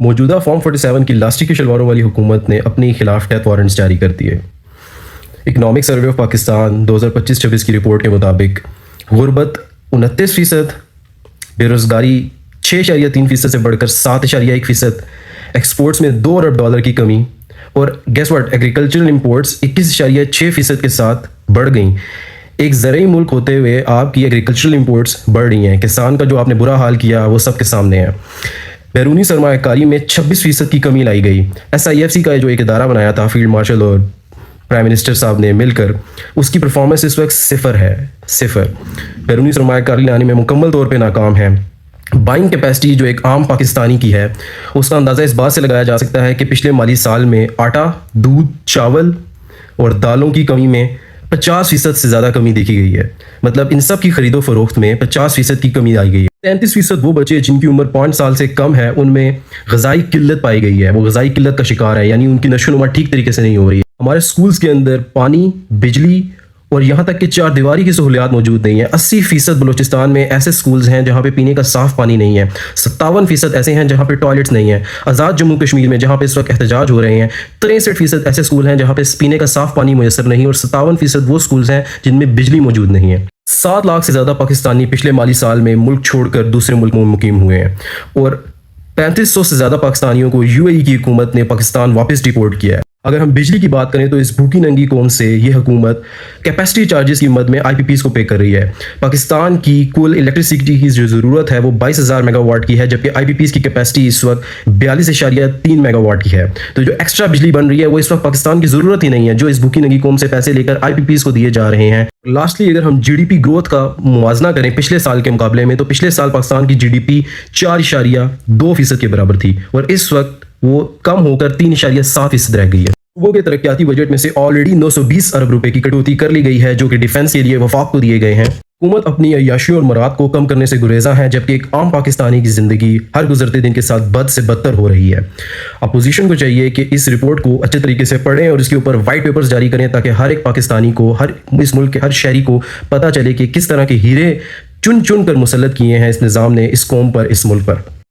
मौजूदा फॉर्म 47 की लास्टिक की शलवारों वाली हुकूमत ने अपने खिलाफ डेथ वारंट्स जारी कर दिए। इकनॉमिक सर्वे ऑफ पाकिस्तान 2025-26 की रिपोर्ट के मुताबिक गुर्बत 29%, बेरोज़गारी 6.3% से बढ़कर 7.1%, एक्सपोर्ट्स में $2 अरब की कमी और गेस व्हाट, एग्रीकल्चरल इंपोर्ट्स 21.6% के साथ बढ़ गई। एक ज़रूरी मुल्क होते हुए आपकी एग्रीकल्चरल इंपोर्ट्स बढ़ रही हैं। किसान का जो आपने बुरा हाल किया वो सबके सामने है। बैरूनी सरमायाकारी में 26% की कमी लाई गई। SIFC का जो एक इदारा बनाया था फील्ड मार्शल और प्राइम मिनिस्टर साहब ने मिलकर, उसकी परफॉर्मेंस इस वक्त सिफर है, सिफर। बैरूनी सरमायाकारी लाने में मुकम्मल तौर पे नाकाम है। बाइंग कैपेसिटी जो एक आम पाकिस्तानी की है, उसका अंदाज़ा इस बात से लगाया जा सकता है कि पिछले माली साल में आटा, दूध, चावल और दालों की कमी में 50% से ज़्यादा कमी देखी गई है। मतलब इन सब की खरीदो फरोख्त में 50% की कमी आई गई है। 33% वो बच्चे जिनकी उम्र 5 साल से कम है, उनमें ग़िज़ाई किल्लत पाई गई है। वो ग़िज़ाई किल्लत का शिकार है, यानी उनकी नशोनुमा ठीक तरीके से नहीं हो रही है। हमारे स्कूल्स के अंदर पानी, बिजली और यहाँ तक कि चार दीवारी की सहूलियात मौजूद नहीं है। 80% बलूचिस्तान में ऐसे स्कूल्स हैं जहाँ पे पीने का साफ़ पानी नहीं है। 57% ऐसे हैं जहाँ पे टॉयलेट्स नहीं है। आज़ाद जम्मू कश्मीर में जहाँ पे इस वक्त एहतजाज हो रहे हैं, 63% ऐसे स्कूल हैं जहाँ पे पीने का साफ़ पानी मुयसर नहीं, और 57% वो स्कूल्स हैं जिनमें बिजली मौजूद नहीं है। 7 लाख से ज़्यादा पाकिस्तानी पिछले माली साल में मुल्क छोड़कर दूसरे मुल्क में मुकीम हुए हैं, और 3500 से ज़्यादा पाकिस्तानियों को UAE की हुकूमत ने पाकिस्तान वापस डिपोर्ट किया है। अगर हम बिजली की बात करें तो इस भूखी नंगी कौम से ये हुकूमत कैपेसिटी चार्जेस की मद में IPPs को पे कर रही है। पाकिस्तान की कुल इलेक्ट्रिसिटी की जो ज़रूरत है वो 22,000 मेगावाट की है, जबकि IPPs की कैपेसिटी इस वक्त 42.3 मेगावाट की है। तो जो एक्स्ट्रा बिजली बन रही है वो इस वक्त पाकिस्तान की ज़रूरत ही नहीं है, जो इस भूखी नंगी कौम से पैसे लेकर IPPs को दिए जा रहे हैं। लास्टली, अगर हम GDP ग्रोथ का मुवाजना करें पिछले साल के मुकाबले में, तो पिछले साल पाकिस्तान की GDP 4.2% के बराबर थी, और इस वक्त वो कम होकर 3.7% रह गई है। सूबों के तरक्याती बजट में से ऑलरेडी 920 अरब रुपए की कटौती कर ली गई है, जो कि डिफेंस के लिए वफाक को दिए गए हैं। हुकूमत अपनी अय्याशी और मराद को कम करने से गुरेजा है, जबकि एक आम पाकिस्तानी की ज़िंदगी हर गुजरते दिन के साथ बद से बदतर हो रही है। अपोजिशन को चाहिए कि इस रिपोर्ट को अच्छे तरीके से पढ़ें और इसके ऊपर वाइट पेपर्स जारी करें, ताकि हर एक पाकिस्तानी को, इस मुल्क के हर शहरी को पता चले कि किस तरह के हीरे चुन चुन कर मुसल्लत किए हैं इस निज़ाम ने इस कौम पर, इस मुल्क पर।